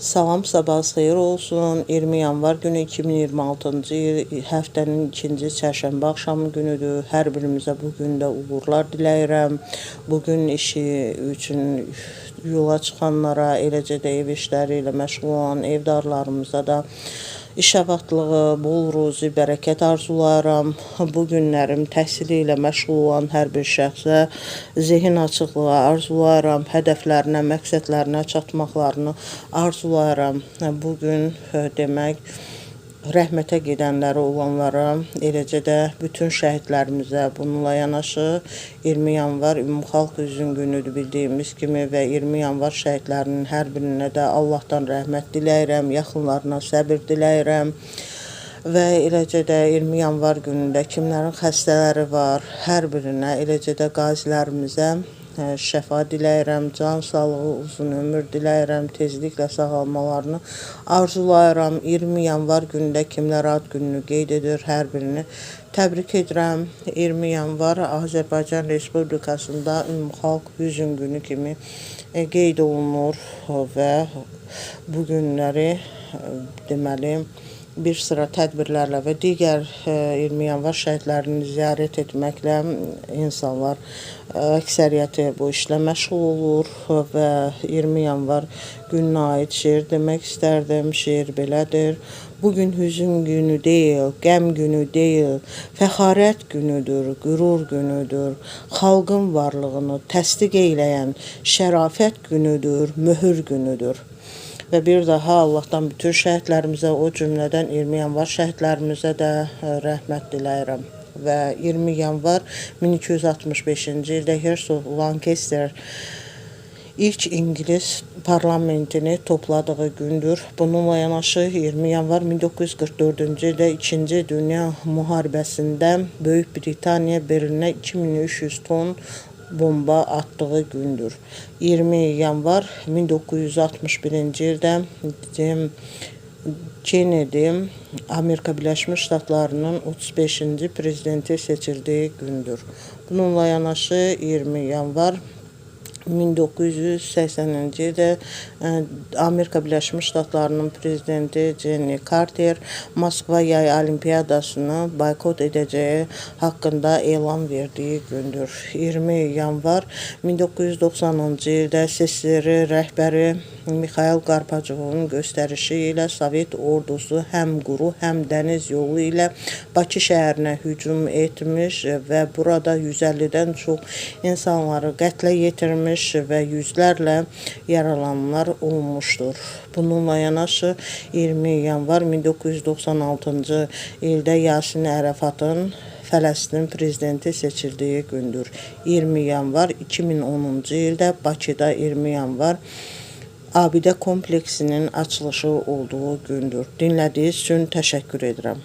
Salam, sabahınız xeyir olsun. 20 yanvar günü 2026-cı il həftənin ikinci çərşənbə axşamı günüdür. Hər birimizə bu gündə uğurlar diləyirəm. Bugün işi üçün yola çıxanlara, eləcə də ev işləri ilə məşğul olan evdarlarımıza da iş abadlığı, bol ruzi, bərəkət arzulayıram. Bu günlərim təhsili ilə məşğul olan hər bir şəxsə zehin açıqlığı arzulayıram. Hədəflərinə, məqsədlərinə çatmaqlarını arzulayıram. Bugün demək, rəhmətə gedənləri olanlara, eləcə də bütün şəhidlərimizə bununla yanaşı 20 yanvar Ümumxalq Üzüm günüdür bildiyimiz kimi və 20 yanvar şəhidlərinin hər birinə də Allahdan rəhmət diləyirəm, yaxınlarına səbir diləyirəm. Və eləcə də 20 yanvar günündə kimlərin xəstələri var, hər birinə, eləcə də qazilərimizə şəfa diləyirəm, can sağlığı, uzun ömür diləyirəm, tezliklə sağalmalarını arzulayıram. 20 yanvar günündə kimlər ad gününü qeyd edir, hər birini təbrik edirəm. 20 yanvar Azərbaycan Respublikasında Ümumxalq Hüzn günü kimi qeyd olunur və bu günləri deməli, bir sıra tədbirlərlə və digər 20 yanvar şəhidlərini ziyarət etməklə insanlar əksəriyyəti bu işlə məşğul olur və 20 yanvar gününə aid şeir demək istərdim. Şeir belədir. Bugün hüzün günü deyil, qəm günü deyil, fəxarət günüdür, qürur günüdür. Xalqın varlığını təsdiq eyləyən şərafət günüdür, möhür günüdür. Və bir daha Allahdan bütün şəhidlərimizə, o cümlədən 20 yanvar şəhidlərimizə də rəhmət diləyirəm. Və 20 yanvar 1265-ci ildə Hersoq Lancaster ilk İngilis parlamentini topladığı gündür. Bununla yanaşı 20 yanvar 1944-cü ildə 2-ci Dünya müharibəsində Böyük Britaniya Berlinə 2300 ton bomba atdığı gündür. 20 yanvar 1961-ci ildə Kennedy Amerika Birləşmiş Ştatlarının 35-ci prezidenti seçildiyi gündür. Bununla yanaşı 20 yanvar 1980-ci ildə Amerika Birləşmiş Ştatlarının prezidenti Jimmy Carter Moskva Yay Olimpiyadasını boykot edəcəyi haqqında elan verdiyi gündür. 20 yanvar 1990-cı ildə SSR rəhbəri Mikhail Gorbaçovun göstərişi ilə Sovet ordusu həm quru, həm dəniz yolu ilə Bakı şəhərinə hücum etmiş və burada 150-dən çox insanları qətlə yetirmiş və yüzlərlə yaralananlar olmuşdur. Bununla yanaşı 20 yanvar 1996-cı ildə Yasin Ərəfatın Fələstin prezidenti seçildiyi gündür. 20 yanvar 2010-cu ildə Bakıda 20 yanvar abidə kompleksinin açılışı olduğu gündür. Dinlədiyiniz üçün təşəkkür edirəm.